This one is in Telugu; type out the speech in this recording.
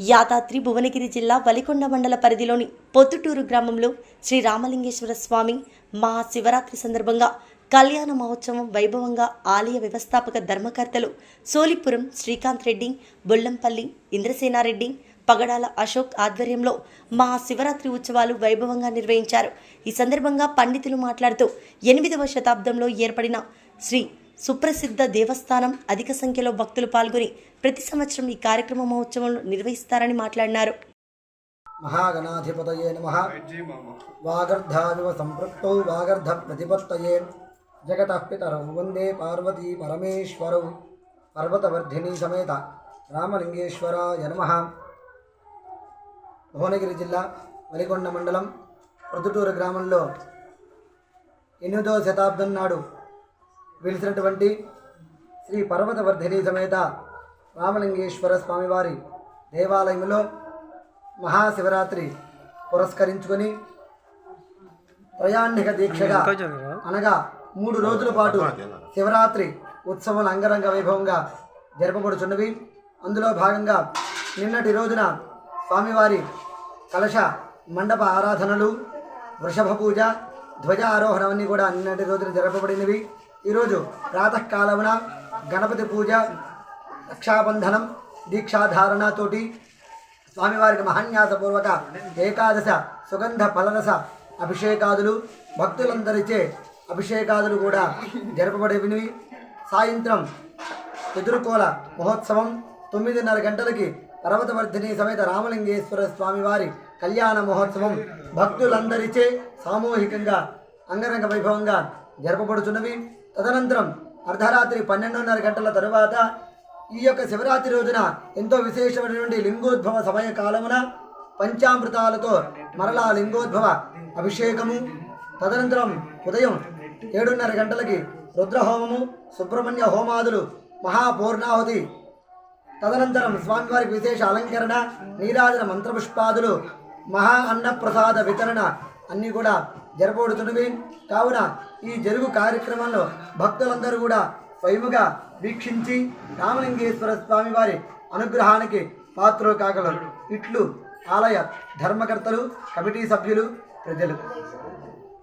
యాదాద్రి భువనగిరి జిల్లా వలికొండ మండల పరిధిలోని పొద్దుటూరు గ్రామంలో శ్రీ రామలింగేశ్వర స్వామి మహాశివరాత్రి సందర్భంగా కళ్యాణ మహోత్సవం వైభవంగా ఆలయ వ్యవస్థాపక ధర్మకర్తలు సోలిపురం శ్రీకాంత్ రెడ్డి, బొల్లంపల్లి ఇంద్రసేనారెడ్డి, పగడాల అశోక్ ఆధ్వర్యంలో మహాశివరాత్రి ఉత్సవాలు వైభవంగా నిర్వహించారు. ఈ సందర్భంగా పండితులు మాట్లాడుతూ 8వ శతాబ్దంలో ఏర్పడిన శ్రీ సుప్రసిద్ధ దేవస్థానం అధిక సంఖ్యలో భక్తులు పాల్గొని ప్రతి సంవత్సరం ఈ కార్యక్రమ మహోత్సవం నిర్వహిస్తారని మాట్లాడినారు. మహాగణాధిపతయే నమః. వాగర్ధావివ సంపృక్తౌ వాగర్ధ ప్రతిపత్తయే జగతః పితరౌ వందే పార్వతీ పరమేశ్వరౌ పర్వతవర్ధిని సమేత రామలింగేశ్వరాయ నమః. భువనగిరి జిల్లా వలికొండ మండలం ప్రొద్దుటూరు గ్రామంలో 8వ శతాబ్దం నాడు వెలిసినటువంటి శ్రీ పర్వతవర్ధిని సమేత రామలింగేశ్వర స్వామివారి దేవాలయంలో మహాశివరాత్రి పురస్కరించుకొని త్రయాణ్ణిక దీక్షగా అనగా 3 రోజుల పాటు శివరాత్రి ఉత్సవం అంగరంగ వైభవంగా జరపబడుచున్నవి. అందులో భాగంగా నిన్నటి రోజున స్వామివారి కలశ మండప ఆరాధనలు, వృషభ పూజ, ధ్వజ ఆరోహణమన్నీ కూడా నిన్నటి రోజున జరపబడినవి. ఈరోజు ప్రాతకాలమున గణపతి పూజ, రక్షాబంధనం, దీక్షాధారణతోటి స్వామివారికి మహాన్యాసపూర్వక ఏకాదశ సుగంధ ఫలరస అభిషేకాదులు, భక్తులందరిచే అభిషేకాదులు కూడా జరపబడినవి. సాయంత్రం ఎదుర్కోల మహోత్సవం 9:30 గంటలకి పర్వతవర్ధిని సమేత రామలింగేశ్వర స్వామివారి కళ్యాణ మహోత్సవం భక్తులందరిచే సామూహికంగా అంగరంగ వైభవంగా జరపబడుచున్నవి. తదనంతరం అర్ధరాత్రి 12:30 గంటల తరువాత ఈ యొక్క శివరాత్రి రోజున ఎంతో విశేషమైనటువంటి లింగోద్భవ సమయ కాలమున పంచామృతాలతో మరలా లింగోద్భవ అభిషేకము, తదనంతరం ఉదయం 7:30 గంటలకి రుద్రహోమము, సుబ్రహ్మణ్య హోమాదులు, మహాపూర్ణాహుతి, తదనంతరం స్వామివారికి విశేష అలంకరణ, నీరాజన మంత్రపుష్పాదులు, మహా అన్నప్రసాద వితరణ అన్నీ కూడా జరపబడుతున్నవి. కావున ఈ జరుగు కార్యక్రమంలో భక్తులందరూ కూడా స్వయముగా వీక్షించి రామలింగేశ్వర స్వామివారి అనుగ్రహానికి పాత్రలు కాగలరు. ఇట్లు ఆలయ ధర్మకర్తలు, కమిటీ సభ్యులు, ప్రజలు.